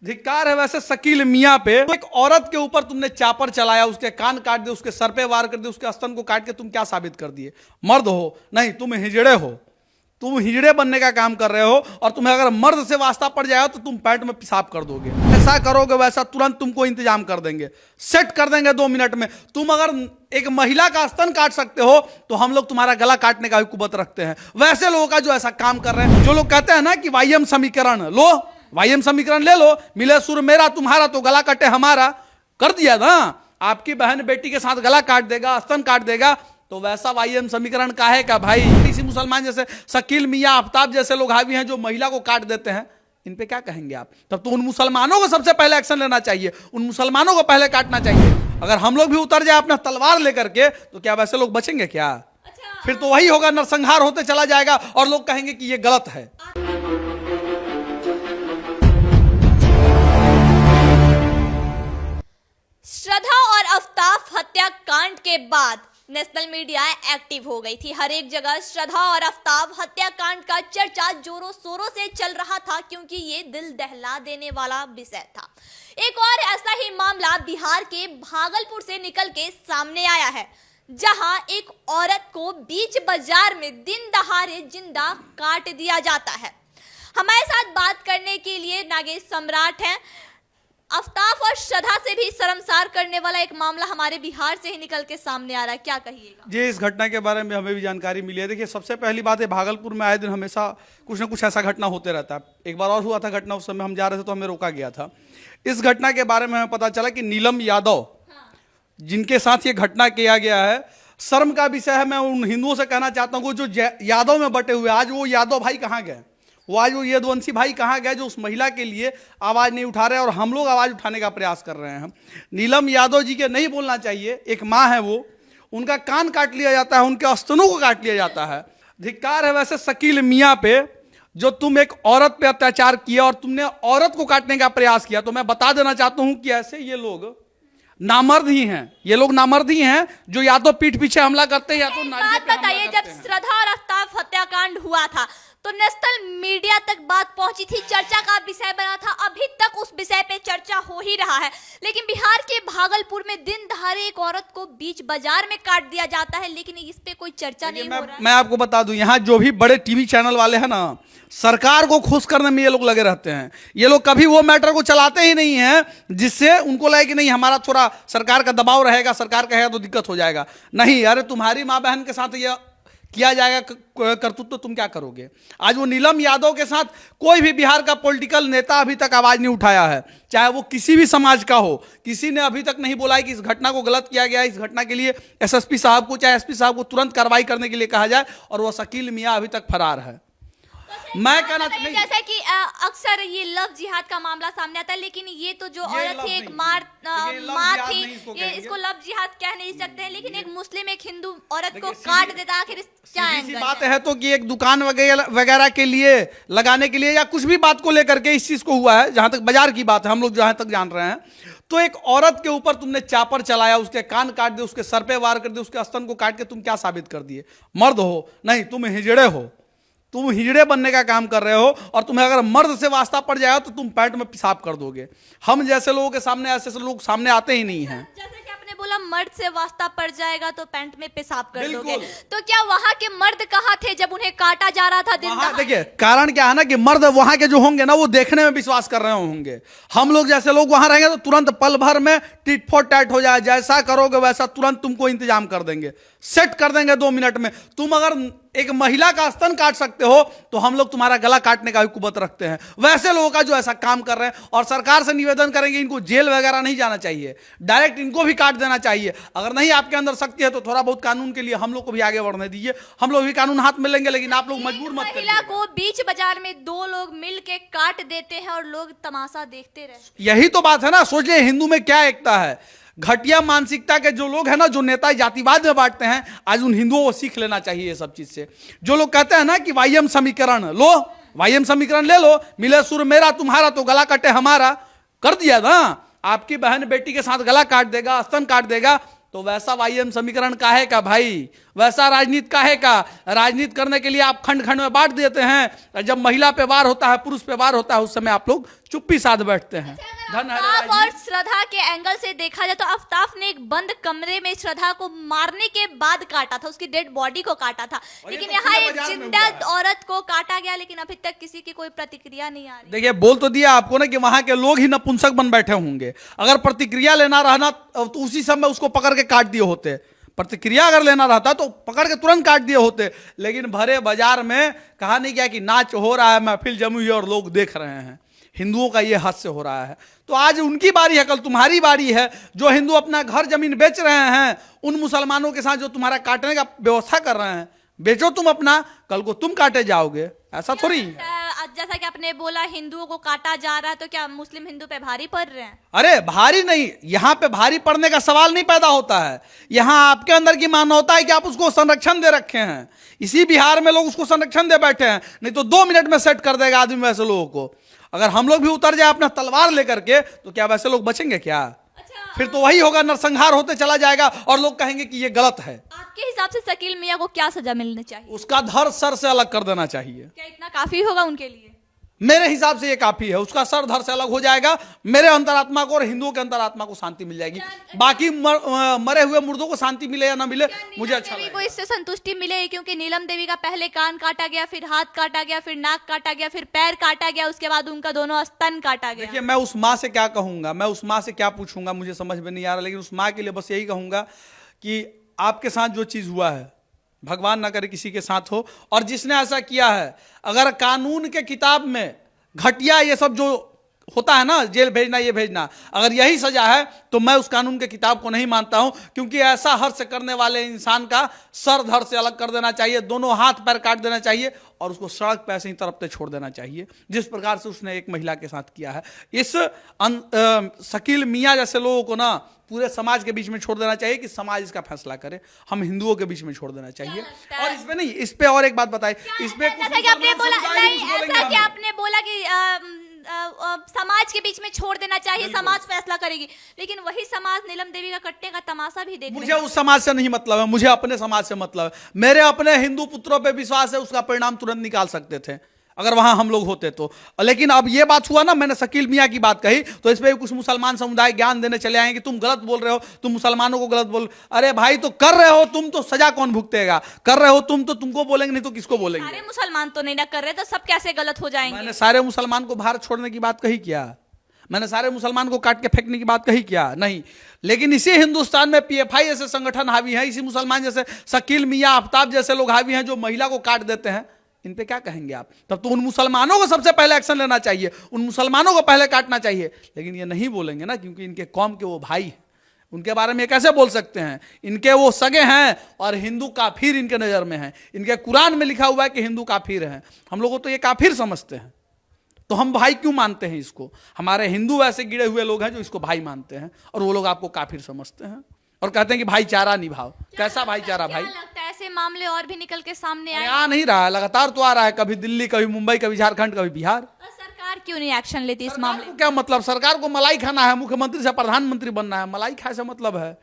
धिक्कार है वैसे शकील मियां पे। एक औरत के ऊपर तुमने चापर चलाया, उसके कान काट दिए, उसके सर पे वार कर दिए, उसके स्तन को काट के तुम क्या साबित कर दिए? मर्द हो नहीं, तुम हिजड़े हो। तुम हिजड़े बनने का काम कर रहे हो और तुम्हें अगर मर्द से वास्ता पड़ जाए तो तुम पैंट में पेशाब कर दोगे। ऐसा करोगे वैसा तुरंत तुमको इंतजाम कर देंगे, सेट कर देंगे 2 मिनट में। तुम अगर एक महिला का स्तन काट सकते हो तो हम लोग तुम्हारा गला काटने का भी कुवत रखते हैं। वैसे लोगों का जो ऐसा काम कर रहे हैं, जो लोग कहते हैं ना कि वाईएम समीकरण लो, वाईएम समीकरण ले लो, मिले सुर मेरा तुम्हारा तो गला कटे हमारा, कर दिया ना। आपकी बहन बेटी के साथ गला काट देगा, स्तन काट देगा, तो वैसा वाईएम समीकरण काहे का भाई? किसी मुसलमान जैसे शकील मियां, आफ्ताब जैसे लोग हावी हैं जो महिला को काट देते हैं, इन पे क्या कहेंगे आप? तब तो उन मुसलमानों को सबसे पहले एक्शन लेना चाहिए, उन मुसलमानों को पहले काटना चाहिए। अगर हम लोग भी उतर जाए अपना तलवार लेकर के तो क्या वैसे लोग बचेंगे क्या? फिर तो वही होगा, नरसंहार होते चला जाएगा और लोग कहेंगे कि ये गलत है। श्रद्धा और आफ्ताब हत्याकांड के बाद नेशनल मीडिया एक्टिव हो गई थी। हर एक जगह श्रद्धा और आफ्ताब हत्याकांड का चर्चा जोरों शोरों से चल रहा था, क्योंकि ये दिल दहला देने वाला विषय था। एक और ऐसा ही मामला बिहार के भागलपुर से निकल के सामने आया है, जहां एक औरत को बीच बाजार में दिन दहाड़े जिंदा काट दिया जाता है। हमारे साथ बात करने के लिए नागेश सम्राट हैं। आफ्ताब और श्रद्धा से भी शर्मसार करने वाला एक मामला हमारे बिहार से ही निकल के सामने आ रहा है, क्या कहिएगा? जी, इस घटना के बारे में हमें भी जानकारी मिली है। देखिए, सबसे पहली बात है, भागलपुर में आए दिन हमेशा कुछ ना कुछ ऐसा घटना होते रहता है। एक बार और हुआ था घटना, उस समय हम जा रहे थे तो हमें रोका गया था। इस घटना के बारे में हमें पता चला कि नीलम यादव, जिनके साथ ये घटना किया गया है, शर्म का विषय है। मैं उन हिंदुओं से कहना चाहता हूँ जो यादव में बटे हुए, आज वो यादव भाई कहाँ गए? वो आज वो यदुवंशी भाई कहाँ गए जो उस महिला के लिए आवाज नहीं उठा रहे, और हम लोग आवाज उठाने का प्रयास कर रहे हैं। नीलम यादव जी के नहीं बोलना चाहिए, एक माँ है वो, उनका कान काट लिया जाता है, उनके स्तनों को काट लिया जाता है। धिक्कार है वैसे शकील मियां पे, जो तुम एक औरत पे अत्याचार किया और तुमने औरत को काटने का प्रयास किया। तो मैं बता देना चाहता हूं कि ऐसे ये लोग नामर्द ही हैं, ये लोग नामर्द ही हैं जो या तो पीठ पीछे हमला करते हैं या तो नारियों पे हमला बताइए, जब श्रद्धा और आफ्ताब हत्याकांड हुआ था तो नेशनल मीडिया तक बात पहुंची थी, चर्चा का विषय बना था। अभी तक उस विषय पे चर्चा हो ही रहा है, लेकिन बिहार के भागलपुर में दिन दहाड़े एक औरत को बीच बाजार में काट दिया जाता है, लेकिन इस पे कोई चर्चा नहीं हो रहा है। मैं आपको बता दूं, यहाँ जो भी बड़े टीवी चैनल वाले हैं ना, सरकार को खुश करने में ये लोग लगे रहते हैं। ये लोग कभी वो मैटर को चलाते ही नहीं है जिससे उनको लगे कि नहीं हमारा थोड़ा सरकार का दबाव रहेगा, सरकार कहेगा तो दिक्कत हो जाएगा। नहीं, अरे तुम्हारी माँ बहन के साथ ये किया जाएगा करतूत तो तुम क्या करोगे? आज वो नीलम यादव के साथ कोई भी बिहार का पॉलिटिकल नेता अभी तक आवाज नहीं उठाया है, चाहे वो किसी भी समाज का हो। किसी ने अभी तक नहीं बोला है कि इस घटना को गलत किया गया है। इस घटना के लिए एसएसपी साहब को, चाहे एसपी साहब को तुरंत कार्रवाई करने के लिए कहा जाए, और वो शकील मियां अभी तक फरार है। मैं कहना नहीं, जैसा कि अक्सर ये लव जिहाद का मामला सामने आता है, लेकिन ये तो जो औरत थी, एक माँ थी, ये इसको लव जिहाद कह नहीं सकते हैं, लेकिन एक मुस्लिम एक हिंदू औरत को काट देता, आखिर क्या एंगल बात है? तो कि एक दुकान वगैरह के लिए लगाने के लिए या कुछ भी बात को लेकर के इस चीज को हुआ है, जहां तक बाजार की बात है, हम लोग जहां तक जान रहे हैं, तो एक औरत के ऊपर तुमने चापर चलाया, उसके कान काट दिए, उसके सर पे वार कर दिए, उसके स्तन को काट के तुम क्या साबित कर दिए? मर्द हो नहीं, तुम हिजड़े हो। तुम हिजड़े बनने का काम कर रहे हो और तुम्हें अगर मर्द से वास्ता पड़ जाए तो तुम पैंट में पेशाब कर दोगे। हम जैसे लोगों के सामने ऐसे लोग सामने आते ही नहीं हैं। जैसे कि आपने बोला मर्द से वास्ता पड़ जाएगा तो पैंट में पेशाब कर दोगे, तो क्या वहां के मर्द कहाँ थे जब उन्हें काटा जा रहा था दिन दहाड़े? देखिए, कारण क्या है ना कि मर्द वहां के जो होंगे ना, वो देखने में विश्वास कर रहे होंगे। हम लोग जैसे लोग वहां रहेंगे तो तुरंत पल भर में टिट फॉर टैट हो जाए, जैसा करोगे वैसा तुरंत तुमको इंतजाम कर देंगे, सेट कर देंगे 2 मिनट में। तुम अगर एक महिला का स्तन काट सकते हो तो हम लोग तुम्हारा गला काटने का भी कुवत रखते हैं। वैसे लोगों का जो ऐसा काम कर रहे हैं, और सरकार से निवेदन करेंगे इनको जेल वगैरह नहीं जाना चाहिए, डायरेक्ट इनको भी काट देना चाहिए। अगर नहीं आपके अंदर शक्ति है तो थोड़ा बहुत कानून के लिए हम लोग को भी आगे बढ़ने दीजिए, हम लोग भी कानून हाथ में लेंगे, लेकिन आप लोग मजबूर मत करिए। महिला को बीच बाजार में 2 लोग मिल के काट देते हैं और लोग तमाशा देखते रहते। यही तो बात है ना। सोचिए हिंदू में क्या एकता है। घटिया मानसिकता के जो लोग हैं ना, जो नेता जातिवाद में बांटते हैं, आज उन हिंदुओं को सीख लेना चाहिए ये सब चीज से। जो लोग कहते हैं ना कि वाईएम समीकरण लो, वाईएम समीकरण ले लो, मिले सुर मेरा तुम्हारा तो गला कटे हमारा, कर दिया ना। आपकी बहन बेटी के साथ गला काट देगा, स्तन काट देगा, तो वैसा वाईएम समीकरण काहे का भाई, वैसा राजनीति काहे का? राजनीति करने के लिए आप खंड खंड में बांट देते हैं, जब महिला पे वार होता है, पुरुष पे वार होता है, उस समय आप लोग चुप्पी साध बैठते हैं। आफ्ताब और श्रद्धा के एंगल से देखा जाए तो आफ्ताब ने एक बंद कमरे में श्रद्धा को मारने के बाद काटा था, उसकी डेड बॉडी को काटा था, लेकिन यहाँ एक जिंदा औरत को काटा गया, लेकिन अभी तक किसी की कोई प्रतिक्रिया नहीं आ रही। देखिए, बोल तो दिया आपको ना कि वहां के लोग ही नपुंसक बन बैठे होंगे। अगर प्रतिक्रिया लेना रहना तो उसी समय उसको पकड़ के काट दिए होते, प्रतिक्रिया अगर लेना रहता तो पकड़ के तुरंत काट दिए होते। लेकिन भरे बाजार में कहा नहीं गया कि नाच हो रहा है, महफिल जमी हुई और लोग देख रहे हैं। हिंदुओं का ये हास्य हो रहा है। तो आज उनकी बारी है, कल तुम्हारी बारी है। जो हिंदू अपना घर जमीन बेच रहे हैं, उन मुसलमानों के साथ जो तुम्हारा काटने का व्यवस्था कर रहे हैं, बेचो तुम अपना, कल को तुम काटे जाओगे। ऐसा थोड़ी है। जैसा कि आपने बोला हिंदुओं को काटा जा रहा है, तो क्या मुस्लिम हिंदू पे भारी पड़ रहे हैं? अरे भारी नहीं, यहां पे भारी पड़ने का सवाल नहीं पैदा होता है। यहां आपके अंदर की मानवता है कि आप उसको संरक्षण दे रखे हैं। इसी बिहार में लोग उसको संरक्षण दे बैठे हैं, नहीं तो 2 मिनट में सेट कर देगा आदमी वैसे लोगों को। अगर हम लोग भी उतर जाए अपना तलवार लेकर के, तो क्या वैसे लोग बचेंगे क्या? फिर तो वही होगा, नरसंहार होते चला जाएगा और लोग कहेंगे कि ये गलत है। आपके हिसाब से शकील मियां को क्या सजा मिलनी चाहिए? उसका धड़ सर से अलग कर देना चाहिए। क्या इतना काफी होगा उनके लिए? मेरे हिसाब से ये काफी है। उसका सर धड़ से अलग हो जाएगा, मेरे अंतरात्मा को और हिंदुओं के अंतरात्मा को शांति मिल जाएगी। बाकी मरे हुए मुर्दों को शांति मिले या ना मिले, मुझे अच्छा लगेगा। को इससे संतुष्टि मिलेगी, क्योंकि नीलम देवी का पहले कान काटा गया, फिर हाथ काटा गया, फिर नाक काटा गया, फिर पैर काटा गया, उसके बाद उनका दोनों स्तन काटा गया। देखिए, मैं उस माँ से क्या कहूंगा, मैं उस माँ से क्या पूछूंगा, मुझे समझ में नहीं आ रहा। लेकिन उस माँ के लिए बस यही कहूंगा कि आपके साथ जो चीज हुआ है, भगवान ना करे किसी के साथ हो। और जिसने ऐसा किया है, अगर कानून के किताब में घटिया ये सब जो होता है ना, जेल भेजना, ये भेजना, अगर यही सजा है, तो मैं उस कानून के किताब को नहीं मानता हूं। क्योंकि ऐसा हर्ष करने वाले इंसान का सर धड़ से अलग कर देना चाहिए, दोनों हाथ पैर काट देना चाहिए और उसको सड़क पे ऐसे ही तड़पते छोड़ देना चाहिए, जिस प्रकार से उसने एक महिला के साथ किया है। इस शकील मियां जैसे लोगों को ना पूरे समाज के बीच में छोड़ देना चाहिए कि समाज इसका फैसला करे। हम हिंदुओं के बीच में छोड़ देना चाहिए। और इसमें नहीं, इस पे और एक बात बताइए, इसमें आपने बोला कि समाज के बीच में छोड़ देना चाहिए, समाज फैसला करेगी, लेकिन वही समाज नीलम देवी का कट्टे का तमाशा भी देख। मुझे उस समाज से नहीं मतलब है, मुझे अपने समाज से मतलब है। मेरे अपने हिंदू पुत्रों पे विश्वास है, उसका परिणाम तुरंत निकाल सकते थे अगर वहां हम लोग होते तो। लेकिन अब ये बात हुआ ना, मैंने शकील मियां की बात कही, तो इस पे कुछ मुसलमान समुदाय ज्ञान देने चले आएंगे कि तुम गलत बोल रहे हो, तुम मुसलमानों को गलत बोल। अरे भाई, तो कर रहे हो तुम, तो सजा कौन भुगतेगा? कर रहे हो तुम, तो तुमको बोलेंगे, नहीं तो किसको बोलेंगे? सारे मुसलमान तो नहीं ना कर रहे, तो सब कैसे गलत हो जाएंगे? मैंने सारे मुसलमान को भारत छोड़ने की बात कही क्या? मैंने सारे मुसलमान को काट के फेंकने की बात कही क्या? नहीं। लेकिन इसी हिंदुस्तान में पीएफआई जैसे संगठन हावी हैं, इसी मुसलमान जैसे शकील मियां, आफ्ताब जैसे लोग हावी हैं, जो महिला को काट देते हैं। इन पे क्या कहेंगे आप? तब तो उन मुसलमानों को सबसे पहले एक्शन लेना चाहिए, उन मुसलमानों को पहले काटना चाहिए। लेकिन ये नहीं बोलेंगे ना, क्योंकि इनके कौम के वो भाई हैं। उनके बारे में ये कैसे बोल सकते हैं? इनके वो सगे हैं और हिंदू काफिर इनके नजर में हैं। इनके कुरान में लिखा हुआ है कि हिंदू काफिर हैं। हम लोगों तो ये काफिर समझते हैं, तो हम भाई क्यों मानते हैं इसको? हमारे हिंदू ऐसे गिरे हुए लोग हैं जो इसको भाई मानते हैं, और वो लोग आपको काफिर समझते हैं और कहते हैं कि भाईचारा निभाओ। कैसा भाईचारा भाई? लगता है ऐसे मामले और भी निकल के सामने आए? आ नहीं रहा है, लगातार तो आ रहा है, कभी दिल्ली, कभी मुंबई, कभी झारखंड, कभी बिहार। सरकार क्यों नहीं एक्शन लेती इस मामले में? क्या मतलब? सरकार को मलाई खाना है, मुख्यमंत्री से प्रधानमंत्री बनना है, मलाई खाए से मतलब है?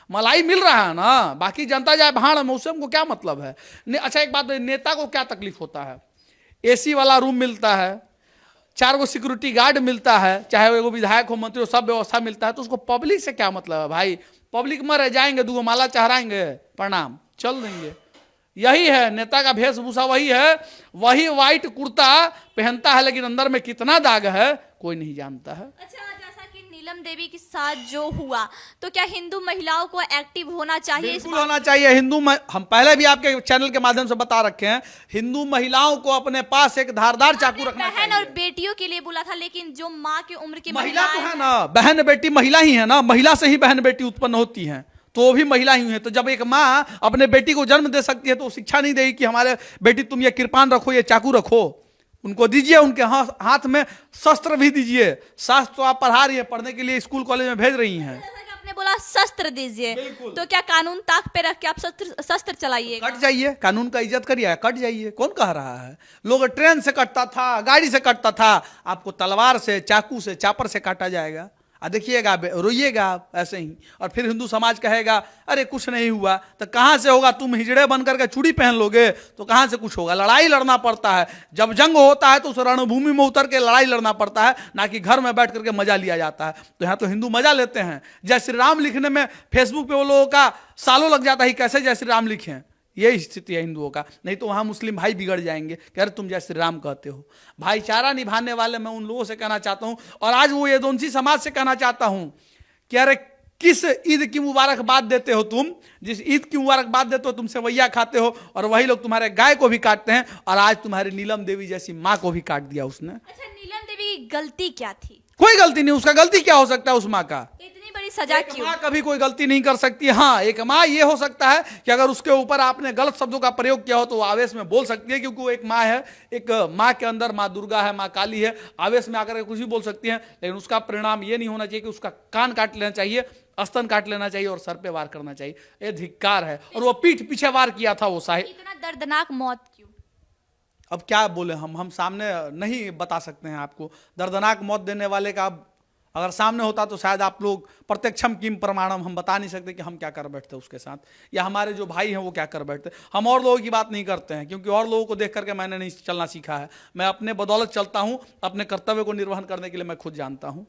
मलाई मिल रहा है ना, बाकी जनता जाए भाड़ में, उससे हमको क्या मतलब है? अच्छा एक बात, नेता को क्या तकलीफ होता है? एसी वाला रूम मिलता है, 4 गो सिक्योरिटी गार्ड मिलता है, चाहे वो विधायक हो, मंत्री हो, सब व्यवस्था मिलता है, तो उसको पब्लिक से क्या मतलब है भाई? पब्लिक में रह जाएंगे, 2 माला चढ़ाएंगे, प्रणाम, चल देंगे। यही है नेता का वेशभूषा, वही है, वही व्हाइट कुर्ता पहनता है, लेकिन अंदर में कितना दाग है कोई नहीं जानता है। अच्छा, जैसा कि नीलम देवी के साथ जो हुआ, तो क्या हिंदू महिलाओं को एक्टिव होना चाहिए? बिल्कुल होना चाहिए। हम पहले भी आपके चैनल के माध्यम से बता रखे हैं, हिंदू महिलाओं को अपने पास एक धारदार चाकू रखना चाहिए। बहन और बेटियों के लिए बोला था, लेकिन जो माँ की उम्र की महिला तो है ना, बहन बेटी महिला ही है ना, महिला से ही बहन बेटी उत्पन्न होती हैं, तो वो भी महिला ही है। तो जब एक माँ अपने बेटी को जन्म दे सकती है, तो शिक्षा नहीं देगी कि हमारे बेटी तुम ये कृपान रखो, ये चाकू रखो, उनको दीजिए, उनके हाथ में शस्त्र भी दीजिए। शास्त्र तो आप पढ़ा रही है, पढ़ने के लिए स्कूल कॉलेज में भेज रही हैं। आपने बोला शस्त्र दीजिए, तो क्या कानून ताक पे रख के आप शस्त्र चलाइए? कट जाइए, कानून का इज्जत करिए, कट जाइए। कौन कह रहा है? लोग ट्रेन से कटता था, गाड़ी से कटता था, आपको तलवार से, चाकू से, चापर से काटा जाएगा। देखिएगा, रोइएगा आप ऐसे ही, और फिर हिंदू समाज कहेगा अरे कुछ नहीं हुआ। तो कहाँ से होगा? तुम हिजड़े बन करके चूड़ी पहन लोगे तो कहाँ से कुछ होगा? लड़ाई लड़ना पड़ता है। जब जंग होता है तो उस रणभूमि में उतर के लड़ाई लड़ना पड़ता है, ना कि घर में बैठ करके मजा लिया जाता है। तो यहाँ तो हिंदू मजा लेते हैं। जय श्री राम लिखने में फेसबुक पे वो लोगों का सालों लग जाता है, कैसे जय श्री राम लिखें। यही स्थिति है हिंदुओं का। नहीं तो वहां मुस्लिम भाई बिगड़ जाएंगे कि अरे तुम जय श्री राम कहते हो। भाईचारा निभाने वाले मैं उन लोगों से कहना चाहता हूं, और आज वो यदुवंशी समाज से कहना चाहता हूं कि अरे किस ईद की मुबारकबाद देते हो तुम? जिस ईद की मुबारकबाद देते हो तुम सेवैया खाते हो, और वही लोग तुम्हारे गाय को भी काटते हैं, और आज तुम्हारी नीलम देवी जैसी माँ को भी काट दिया उसने। अच्छा, नीलम देवी की गलती क्या थी? कोई गलती नहीं। उसका गलती क्या हो सकता है उस माँ का? इतनी बड़ी सजा क्यों? माँ कभी कोई गलती नहीं कर सकती। हाँ, एक माँ ये हो सकता है कि अगर उसके ऊपर आपने गलत शब्दों का प्रयोग किया हो तो वो आवेश में बोल सकती है, क्योंकि वो एक माँ है। एक माँ के अंदर माँ दुर्गा है, माँ काली है, आवेश में आकर के कुछ भी बोल सकती है। लेकिन उसका परिणाम ये नहीं होना चाहिए कि उसका कान काट लेना चाहिए, स्तन काट लेना चाहिए और सर पे वार करना चाहिए। ये धिक्कार है। और वो पीठ पीछे वार किया था वो साहिब। इतना दर्दनाक मौत क्यों? अब क्या बोले हम सामने नहीं बता सकते हैं आपको। दर्दनाक मौत देने वाले का अगर सामने होता तो शायद आप लोग प्रत्यक्षम किम प्रमाणम, हम बता नहीं सकते कि हम क्या कर बैठते उसके साथ, या हमारे जो भाई हैं वो क्या कर बैठते। हम और लोगों की बात नहीं करते हैं, क्योंकि और लोगों को देख करके मैंने नहीं चलना सीखा है। मैं अपने बदौलत चलता हूं, अपने कर्तव्य को निर्वहन करने के लिए मैं खुद जानता हूं।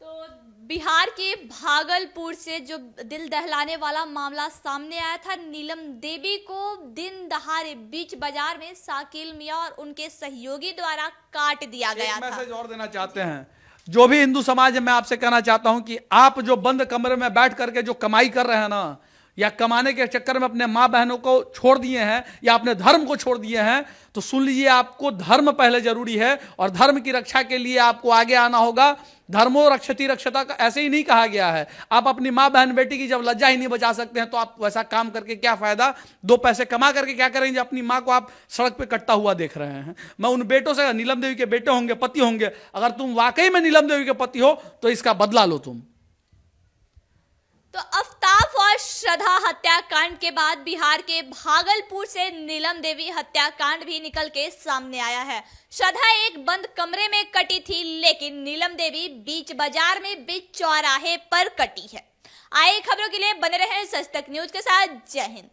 तो बिहार के भागलपुर से जो दिल दहलाने वाला मामला सामने आया था, नीलम देवी को दिन दहाड़े बीच बाजार में शाकिल मियां और उनके सहयोगी द्वारा काट दिया गया था। मैसेज और देना चाहते हैं जो भी हिंदू समाज है, मैं आपसे कहना चाहता हूं कि आप जो बंद कमरे में बैठ करके जो कमाई कर रहे हैं ना, या कमाने के चक्कर में अपने माँ बहनों को छोड़ दिए हैं या अपने धर्म को छोड़ दिए हैं, तो सुन लीजिए, आपको धर्म पहले जरूरी है, और धर्म की रक्षा के लिए आपको आगे आना होगा। धर्मो रक्षति रक्षता का ऐसे ही नहीं कहा गया है। आप अपनी माँ बहन बेटी की जब लज्जा ही नहीं बचा सकते हैं तो आप वैसा काम करके क्या फायदा? दो पैसे कमा करके क्या करेंगे? अपनी माँ को आप सड़क पे कटता हुआ देख रहे हैं। मैं उन बेटों से, नीलम देवी के बेटे होंगे, पति होंगे, अगर तुम वाकई में नीलम देवी के पति हो तो इसका बदला लो तुम। तो अफ्ताब और श्रद्धा हत्याकांड के बाद बिहार के भागलपुर से नीलम देवी हत्याकांड भी निकल के सामने आया है। श्रद्धा एक बंद कमरे में कटी थी, लेकिन नीलम देवी बीच बाजार में बीच चौराहे पर कटी है। आए खबरों के लिए बने रहें सच तक न्यूज के साथ। जय हिंद।